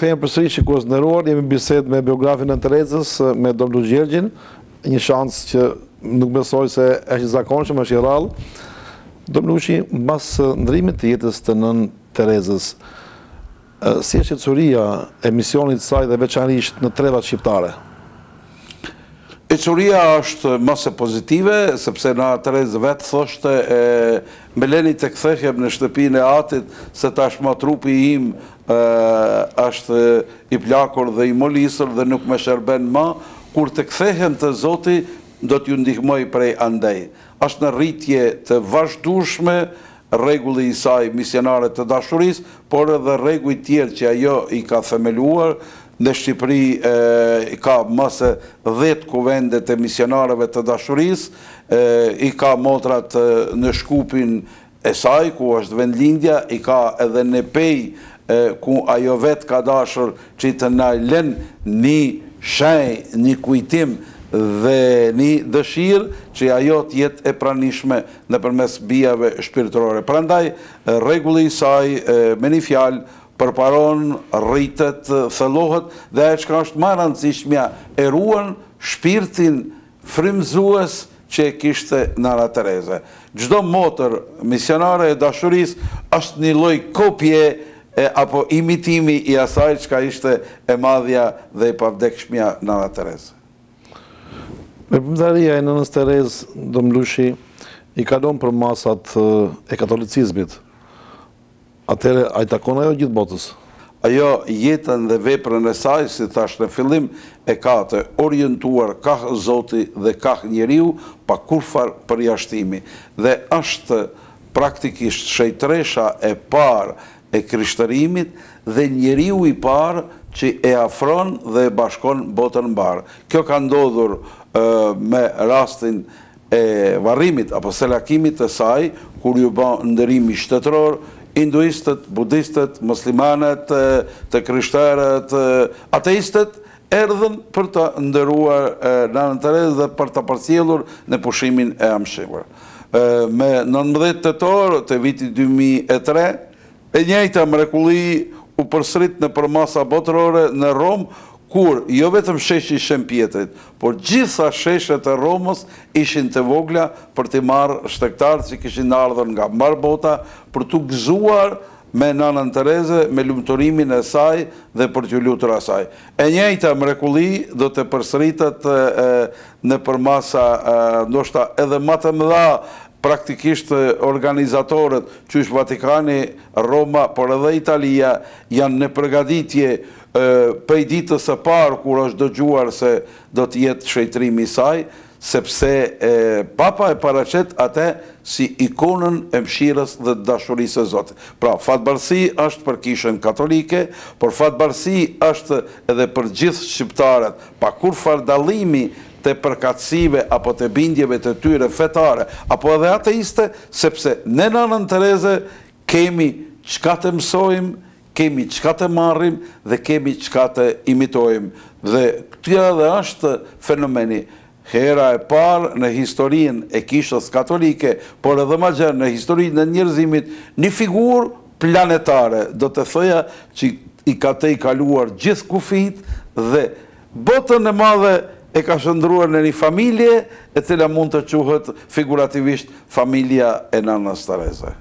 Kthejmë përsëri shikues nderuar, jemi bisedë me biografin e Terezës, me Dom Gjergjin, një shans që nuk besoj se është i zakonshëm, është i rrallë. Dom Luçi, mbas ndrimit të jetës të nën Terezës, si është qetësuria e misionit të saj dhe veçanërisht në trevat shqiptare? Qetësuria është mëse pozitive, sepse na Terezë vetë thoshte me leni të kthehem në shtëpinë e atit, se tashmë trupi im është i plakur dhe i molisur dhe nuk më shërben më, kur të kthehem të Zoti do t'ju ndihmoj prej andej. Është në rritje të vazhdueshme rregulli i saj misionare të dashurisë, por edhe rregull tjerë që ajo i ka themeluar. Në Shqipëri ka mëse 10 kuvende të misionarëve të dashurisë, i ka motrat në Shkupin e saj, ku është vendlindja, i ka edhe në Pej, ku ajo vetë ka dashur që të na lën një shenjë, një kujtim dhe një dëshirë që ajo të jetë e pranishme nëpërmes bijave shpirtërore. Prandaj rregulli i saj me një fjalë përparon, rritet, thellohet dhe ajo çka është më e rëndësishmja, e ruan shpirtin frymëzues që e kishte Nana Tereza. Çdo motër misionare e dashurisë është një lloj kopje apo imitimi i asaj çka ishte e madhja dhe e pavdekshmja Nana Tereza. Veprimtaria e nënës Terezë, Dom Luçi, i kalon për masat e katolicizmit. Atëherë, a i takon ajo gjithë botës? Ajo jetën dhe veprën e saj, si thash në fillim, e ka të orientuar kah Zoti dhe kah njeriu pa kurfar përjashtimi. Dhe është praktikisht shejtresha e parë e krishtërimit dhe njeriu i parë që e afron dhe e bashkon botën mbarë. Kjo ka ndodhur me rastin e varrimit apo selakimit të saj, kur ju bë ndërimi shtetëror, hinduistët, budistët, muslimanët, të krishterët, ateistët, erdhën për të ndëruar Nanën Terezë dhe për të përcjellur në pushimin e amshimër. Me 19 tetor të vitit 2003, e njëjta mrekulli u përsërit në përmasa botërore në Rom, kur jo vetëm sheshi Shëmpjetrit, por gjitha sheshet e Romës ishin të vogla për të marrë shtektarët që kishin ardhur nga mbar bota për të gëzuar me Nanën Terezë, me lumturimin e saj dhe për t'ju lutur asaj. E njëjta mrekulli do të përsëritet në përmasa ndoshta edhe më të mëdha, praktikisht organizatorët qysh Vatikani, Roma, por edhe Italia janë në përgatitje prej ditës së parë kur është dëgjuar se do të jetë shëjtrimi i saj, sepse Papa e paraqet atë si ikonën e mëshirës dhe dashurisë së Zotit. Pra, fatbarësi është për kishën katolike, por fatbarësi është edhe për gjithë shqiptarët, pa kurfar dallimi të përkatësive apo të bindjeve të tyre fetare, apo edhe ateiste, sepse në Nanën Terezë kemi çka të mësojmë, kemi çka të marrim dhe kemi çka të imitojmë. Dhe kjo edhe është fenomeni. Hera e parë në historinë e kishës katolike, por edhe më gjerë në historinë e njerëzimit, një figurë planetare, do të thoja që i ka të i kaluar gjithë kufit dhe botën e madhe e ka shndruar në një familje e cila mund të quhet figurativisht familja e Nanës Terezë.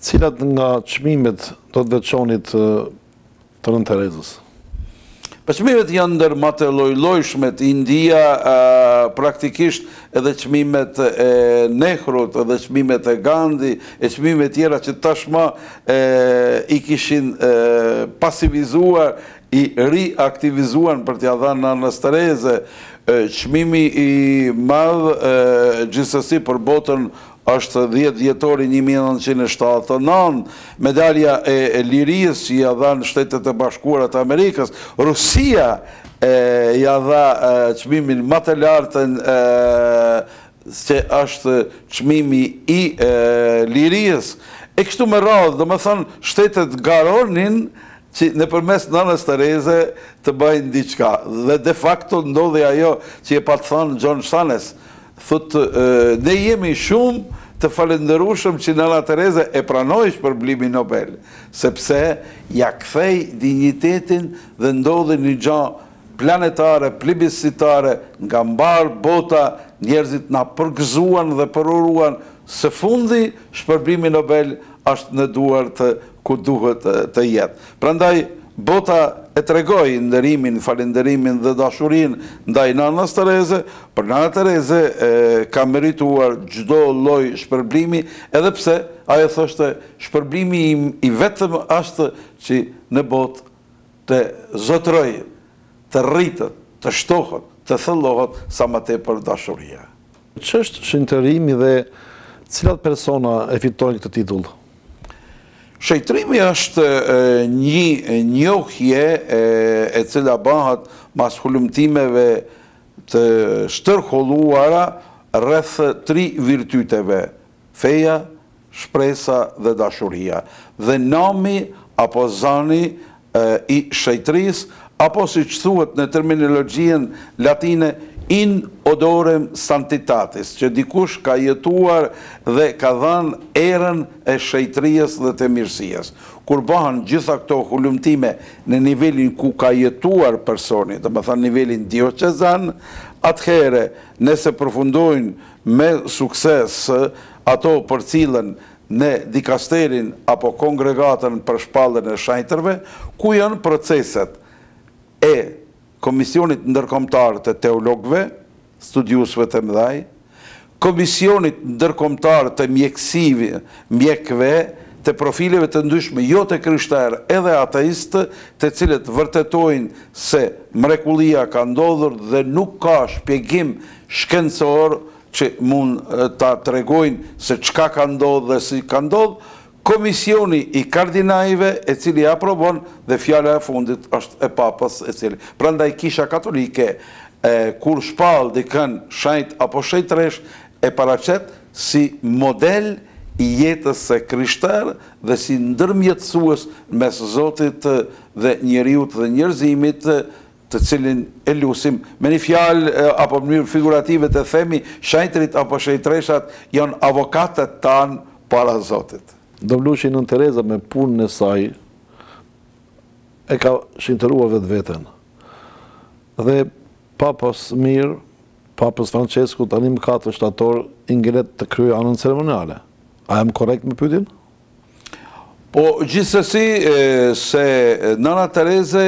Cilat nga çmimet do të veçonit të Nën Terezës? Çmimet janë ndër më të lloj-llojshmet. India, praktikisht edhe çmimet e Nehrut, edhe çmimet e Gandhi, e çmimet tjera që tashmë i kishin pasivizuar, i riaktivizuan për t'ia dhënë Nanës Terezë. Çmimi i madh gjithsesi për botën është 10 dhjetori 1979, medalja e lirisë që ja dhanë Shtetet e Bashkuara të Amerikës. Rusia ja dha çmimin më të lartën që është çmimi i lirisë. E kështu me radhë, domethënë shtetet garonin që nëpërmes Nanës Terezë të bëjnë diçka. Dhe de facto ndodhi ajo që e pa të thënë John Shanes. Thotë, ne jemi shumë të falenderueshëm që Nana Tereza e pranoi shpërblimin Nobel, sepse ja kthei dinjitetin dhe ndodhi një gjë planetare, plebiscitare, nga mbar bota, njerëzit na përgëzuan dhe përuruan, së fundi shpërblimi Nobel është në duart ku duhet të jetë. Prandaj bota e tregoi nderimin, falënderimin dhe dashurinë ndaj Nanës Tereze. Për Nana Tereze ka merituar çdo lloj shpërblimi, edhe pse ajo thoshte shpërblimi i vetëm është që në botë të zotrojë, të rritet, të shtohet, të thëllohet sa më tepër dashuria. Ç'është shëntërimi dhe cilat persona e fitojnë këtë titull? Shëntrimi është një njohje e cila bëhet mas hulumtimeve të shtërholluara rreth 3 virtyteve: feja, shpresa dhe dashuria. Dhe nami apo zani i shëjtërisë, apo si që thuhet në terminologjien latine, in odorem sanctitatis, që dikush ka jetuar dhe ka dhënë erën e shëjtërisë dhe të mirësisë. Kur bëhen gjitha këto hulumtime në nivelin ku ka jetuar personi, dhe më thënë nivelin dioqezan, atëhere nëse përfundojnë me sukses ato për cilën në dikasterin apo kongregatën për shpallën e shajtërve, ku janë proceset e Komisionit Ndërkombëtar të Teologëve, studiusëve të mëdhaj, Komisionit Ndërkombëtar të mjekëve, të profileve të ndryshme, jo të krishterë edhe ateistë, të cilët vërtetojnë se mrekullia ka ndodhur dhe nuk ka shpjegim shkencor që mund ta tregojnë se çka ka ndodhur dhe si ka ndodhur. Komisioni i kardinajve e cili aprobon dhe fjala e fundit është e papës e cili. Prandaj Kisha Katolike, kur shpall dikën shajt apo shëjtëresh, e paraqet si model i jetës së krishterë dhe si ndërmjetësues mes Zotit dhe njeriut dhe njerëzimit, të cilin e lusim. Me një fjalë apo mënyrë figurative të themi, shajtërit apo shëjtëreshat janë avokatët tanë para Zotit. Domlushi Nën Tereza me punën e saj e ka shëntëruar vetveten. Dhe Papës Mirë, Papës Francesku, tani më 4 shtator, i ngjelet të kryej anën ceremoniale. A jam korrekt me pyetjen? Po, gjithsesi se Nana Tereze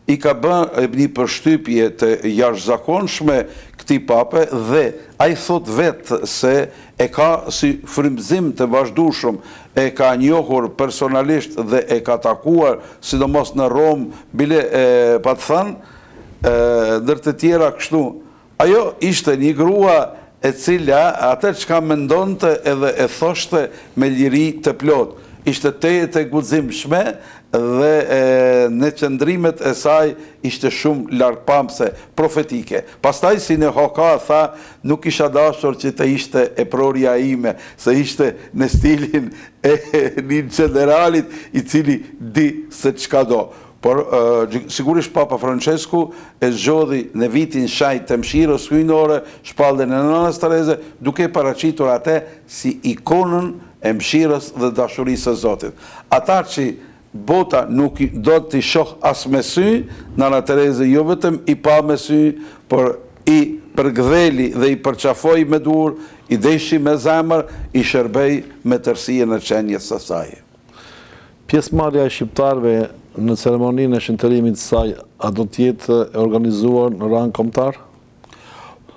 i ka bërë një përshtypje të jashtëzakonshme këtij pape dhe ai thot vetë se e ka si frymëzim të vazhdueshëm, e ka njohur personalisht dhe e ka takuar sidomos në Rom, bile pa të thënë, ndër të tjera kështu. Ajo ishte një grua e cila atë çka mendonte edhe e thoshte me liri të plot. Ishte tejet e guximshme dhe në qëndrimet e saj ishte shumë largpamse, profetike. Pastaj si në Hoka tha, nuk isha dashur që të ishte e prorja ime, se ishte në stilin e një generalit i cili di se çka do. Por sigurisht Papa Francesku e zgjodhi në vitin shajt të mëshirës hyjnore shpalljen e Nanës Tereze, duke paraqitur atë si ikonën e mëshirës dhe dashurisë së Zotit. Ata që bota nuk do t'i shoh as me sy, Nana Tereze jo vetëm i pa me sy, por i përgdheli dhe i përqafoi me dur, i deshi me zemër, i shërbej me tërësinë e qenjes së saj. Pjesëmarrja e shqiptarëve në ceremoninë e shëntërimit të saj, a do të jetë e organizuar në rang kombëtar?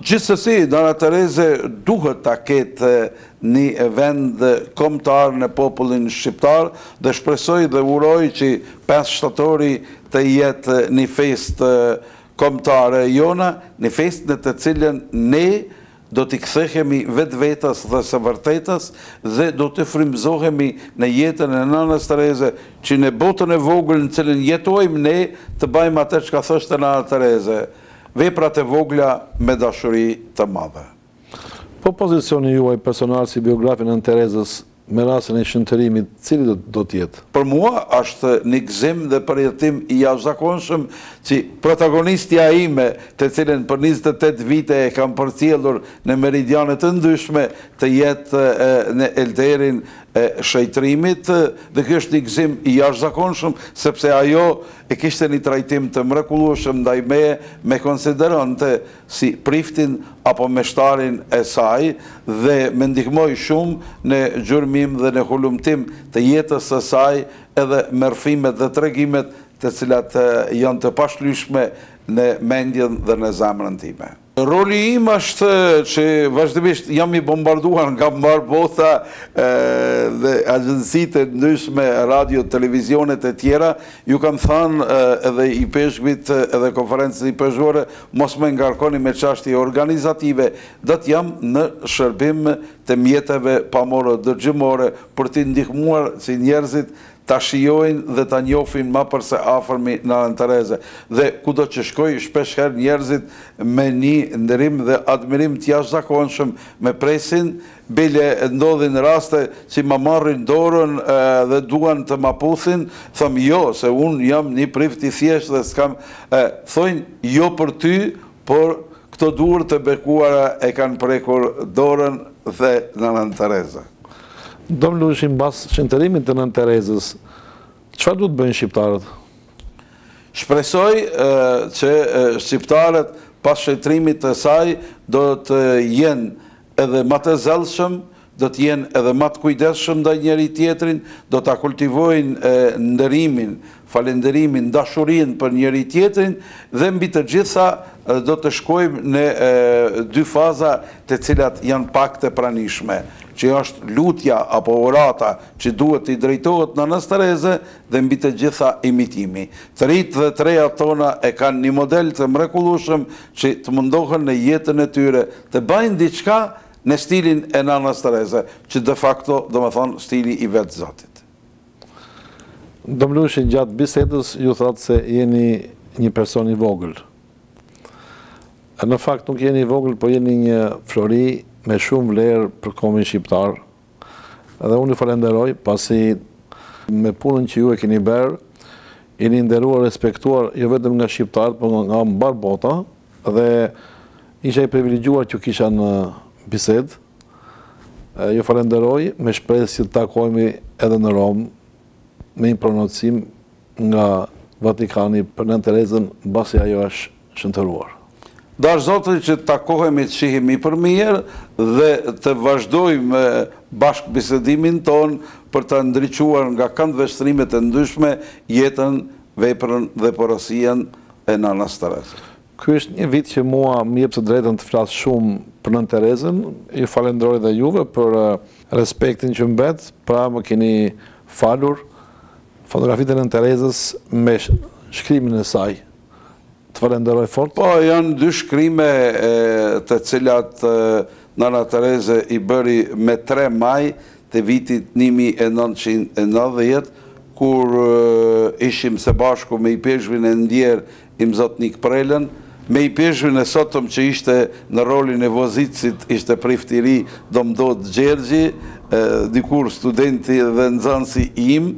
Gjithsesi, Nana Tereze duhet ta ketë një vend kombëtar në popullin shqiptar dhe shpresoj dhe uroj që 5 shtatori të jetë një festë kombëtare jona, një festë në të cilën ne do t'i kthehemi vetvetes dhe së vërtetës dhe do të frymëzohemi në jetën e Nanës Tereze, që në botën e vogël në cilën jetojmë ne të bëjmë atë çka thoshte Nana Tereze, veprat e vogla me dashuri të madhe. Po pozicioni juaj personal si biografin e Terezës me rastin e shëntërimit, cili do t'jetë? Për mua është një gëzim dhe përjetim i jashtëzakonshëm që protagonistja ime, të cilën për 28 vite e kam përcjellur në meridiane të ndryshme, të jetë në elterin e shëjtërimit, dhe kjo është një gëzim i jashtëzakonshëm, sepse ajo e kishte një trajtim të mrekullueshëm ndaj meje, me konsideronte si priftin apo meshtarin e saj, dhe me ndihmoi shumë në gjurmim dhe në hulumtim të jetës së saj, edhe mërfimet dhe tregimet të cilat janë të pashlyeshme në mendjen dhe në zemrën time. Roli im është që vazhdimisht jam i bombarduar nga mbar botha dhe agjensitë e ndryshme, radio, televizionet e tjera, ju kam thënë edhe i peshkvit edhe konferencës i peshkore, mos me ngarkoni me çështje organizative, do të jam në shërbim të mjeteve pamore dërgjimore për t'i ndihmuar si njerëzit ta shijojnë dhe ta njohin më përse afërmi Nanën Tereze. Dhe kudo që shkoj, shpesh herë njerëzit me një nderim dhe admirim të jashtëzakonshëm me presin, bile ndodhin raste që ma marrin dorën dhe duan të ma puthin, thëm jo, se unë jam një prift i thjesht dhe s'kam, thojnë jo për ty, por këto duar të bekuara e kanë prekur dorën dhe Nanën Tereze. Dom Lushi, mbas shëntërimit të Nën Terezës, çfarë duhet bëjnë shqiptarët? Shpresoj që shqiptarët pas shëntërimit të saj do të jenë edhe më të zellshëm, do të jenë edhe më të kujdesshëm ndaj njëri tjetrin, do ta kultivojnë nderimin, falënderimin, dashurinë për njëri tjetrin, dhe mbi të gjitha do të shkojmë në dy faza të cilat janë pak të pranishme, që është lutja apo orata që duhet i drejtohet Nanës Tereze, dhe mbi të gjitha imitimi. Të rinjtë dhe të reja tona e kanë një model të mrekullueshëm që të mundohen në jetën e tyre të bëjnë diçka në stilin e Nanës Tereze, që de facto do më thonë stili i vetë Zotit. Dom Lushi, gjatë bisedës ju thatë se jeni një person i vogël. Në fakt nuk jeni i vogël, po jeni një flori me shumë vlerë për kombin shqiptar. Dhe unë ju falenderoj, pasi me punën që ju e keni bërë, jeni nderuar, respektuar jo vetëm nga shqiptarët, por nga mbar bota, dhe isha i privilegjuar që kisha në bisedë. Ju falenderoj, me shpresë që të takohemi edhe në Rom, me një pronotësim nga Vatikani për Nën Terezën, mbasi ajo është shëntëruar. Dash Zotit që takohemi të shihemi për mirë dhe të vazhdojmë bashkë bisedimin ton për të ndriçuar nga këndveshtrimet të ndryshme jetën, veprën dhe porosien e Nanës Tereze. Ky është një vit që mua më jep të drejtën të flas shumë për Nën Terezën. Ju falenderoj dhe juve për respektin që mbet, pra më keni falur fotografitë e Nën Terezës me shkrimin e saj. Të falenderoj fort. Po, janë dy shkrime të cilat Nana Tereze i bëri me 3 maj të vitit 1990, kur ishim së bashku me i peshvin e ndjerë i Mzotnik Prelën, me i peshvin e sotëm që ishte në rolin e vozicit, ishte prift i ri Domdod Gjergji, dikur studenti dhe nxënësi im,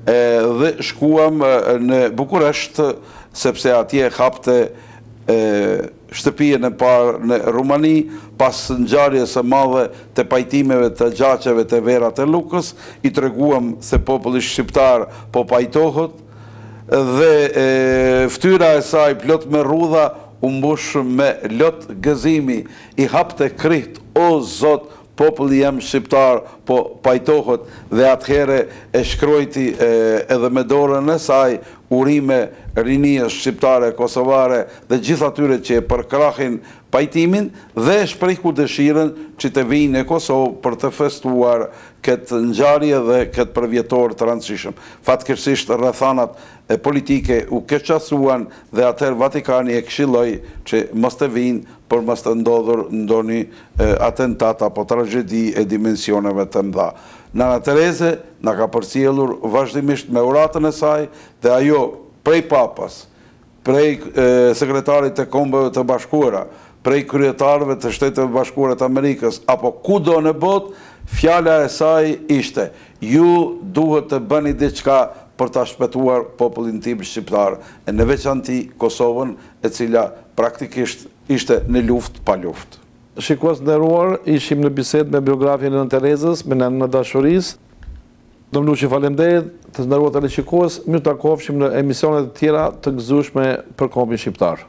dhe shkuam në Bukuresht, sepse atje hapte shtëpijen e parë në Rumani, pas ngjarjes së madhe të pajtimeve të gjaqeve të Verat e Lukës, i treguam se populli shqiptar po pajtohet, dhe fytyra e saj plot me rrudha u mbush me lot gëzimi, i hapte kriht, o Zot, populli jam shqiptar po pajtohet, dhe atëhere e shkrojti edhe me dorën e saj urime rinijës shqiptare, kosovare dhe gjithë atyre që e përkrahin pajtimin, dhe e shprehu dëshirën që të vinë në Kosovë për të festuar këtë ngjarje dhe këtë përvjetor të rëndësishëm. Fatkeqësisht rrethanat politike u keqasuan dhe atëherë Vatikani e këshilloi që mos të vinë për mos të ndodhur ndonjë atentat apo tragjedi e dimensioneve të mëdha. Nana Tereze na ka përcjellur vazhdimisht me uratën e saj, dhe ajo prej papas, prej sekretarit të Kombeve të Bashkuara, prej kryetarëve të Shteteve Bashkuara të Amerikës, apo kudo në botë, Fjala e saj ishte, ju duhet të bëni diçka për ta shpëtuar popullin tim shqiptar, e në veçanti Kosovën, e cila praktikisht ishte në luftë pa luftë. Shikues nderuar, ishim në bisedë me biografin e Nën Terezës, me Nënën e Dashurisë. Dom Luçi, faleminderit të nderuar teleshikues, mirë takofshim në emisionet e tjera të gëzueshme për kombin shqiptar.